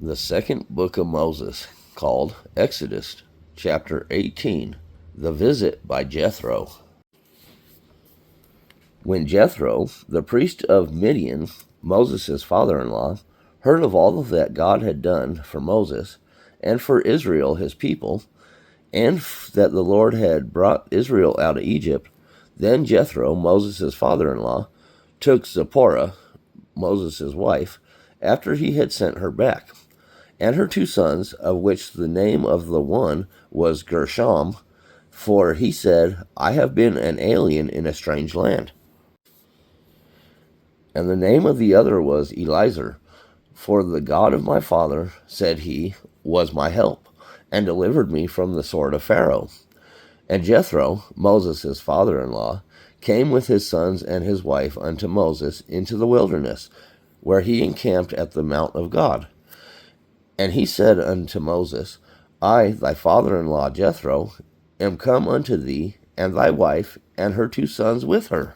The second book of Moses, called Exodus, chapter 18, The Visit by Jethro. When Jethro, the priest of Midian, Moses' father-in-law, heard of all that God had done for Moses and for Israel his people, and that the Lord had brought Israel out of Egypt, then Jethro, Moses' father-in-law, took Zipporah, Moses' wife, after he had sent her back, and her 2 sons, of which the name of the one was Gershom, for he said, I have been an alien in a strange land. And the name of the other was Eliezer, for the God of my father, said he, was my help, and delivered me from the sword of Pharaoh. And Jethro, Moses' father-in-law, came with his sons and his wife unto Moses into the wilderness, where he encamped at the mount of God. And he said unto Moses, I, thy father-in-law Jethro, am come unto thee, and thy wife, and her 2 sons with her.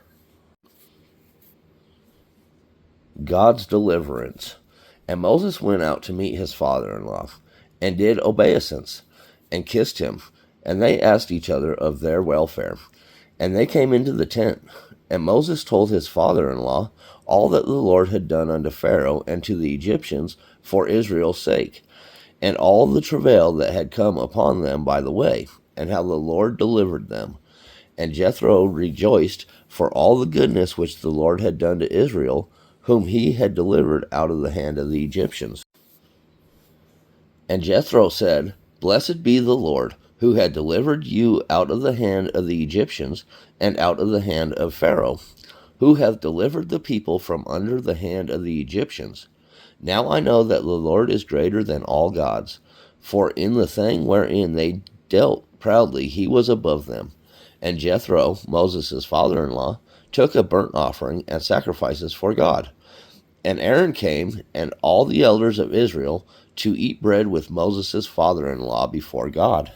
God's deliverance. And Moses went out to meet his father-in-law, and did obeisance, and kissed him. And they asked each other of their welfare. And they came into the tent. And Moses told his father-in-law all that the Lord had done unto Pharaoh and to the Egyptians for Israel's sake, and all the travail that had come upon them by the way, and how the Lord delivered them. And Jethro rejoiced for all the goodness which the Lord had done to Israel, whom he had delivered out of the hand of the Egyptians. And Jethro said, Blessed be the Lord, who had delivered you out of the hand of the Egyptians, and out of the hand of Pharaoh, who hath delivered the people from under the hand of the Egyptians. Now I know that the Lord is greater than all gods, for in the thing wherein they dealt proudly he was above them. And Jethro, Moses' father-in-law, took a burnt offering and sacrifices for God. And Aaron came, and all the elders of Israel, to eat bread with Moses' father-in-law before God.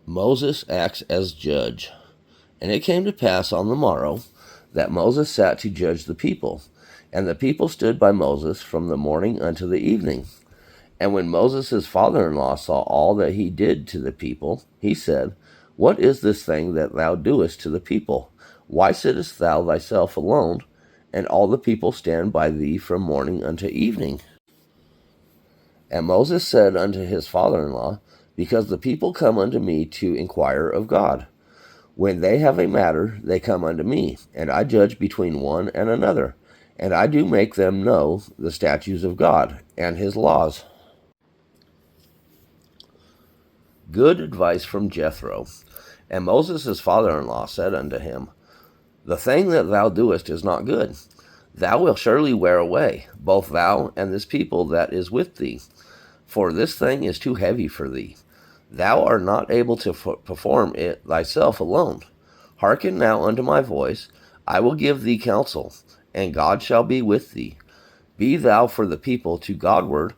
Moses acts as judge. And it came to pass on the morrow that Moses sat to judge the people. And the people stood by Moses from the morning unto the evening. And when Moses' father-in-law saw all that he did to the people, he said, What is this thing that thou doest to the people? Why sittest thou thyself alone, and all the people stand by thee from morning unto evening? And Moses said unto his father-in-law, Because the people come unto me to inquire of God. When they have a matter, they come unto me, and I judge between one and another, and I do make them know the statutes of God and his laws. Good advice from Jethro. And Moses' father-in-law said unto him, The thing that thou doest is not good. Thou wilt surely wear away, both thou and this people that is with thee. For this thing is too heavy for thee. Thou art not able to perform it thyself alone. Hearken now unto my voice. I will give thee counsel, and God shall be with thee. Be thou for the people to Godward,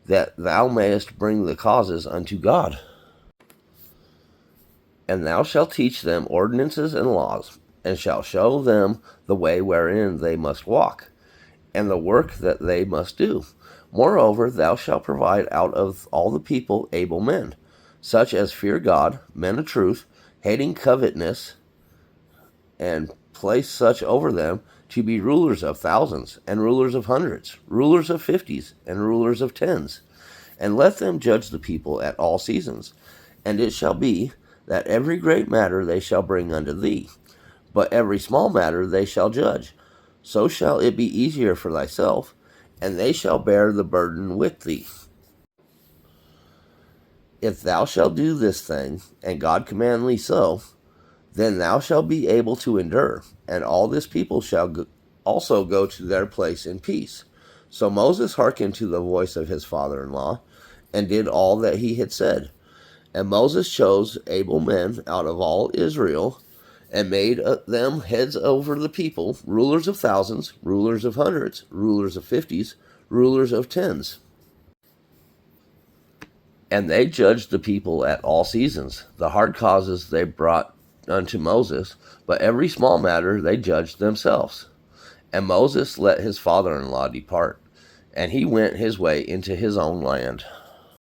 that thou mayest bring the causes unto God. And thou shalt teach them ordinances and laws, and shalt show them the way wherein they must walk, and the work that they must do. Moreover, thou shalt provide out of all the people able men, such as fear God, men of truth, hating covetousness, and place such over them to be rulers of thousands, and rulers of hundreds, rulers of 50s, and rulers of 10s. And let them judge the people at all seasons. And it shall be, that every great matter they shall bring unto thee, but every small matter they shall judge. So shall it be easier for thyself, and they shall bear the burden with thee. If thou shalt do this thing, and God command thee so, then thou shalt be able to endure, and all this people shall also go to their place in peace. So Moses hearkened to the voice of his father-in-law, and did all that he had said. And Moses chose able men out of all Israel, and made them heads over the people, rulers of thousands, rulers of hundreds, rulers of 50s, rulers of 10s. And they judged the people at all seasons. The hard causes they brought unto Moses, but every small matter they judged themselves. And Moses let his father-in-law depart, and he went his way into his own land.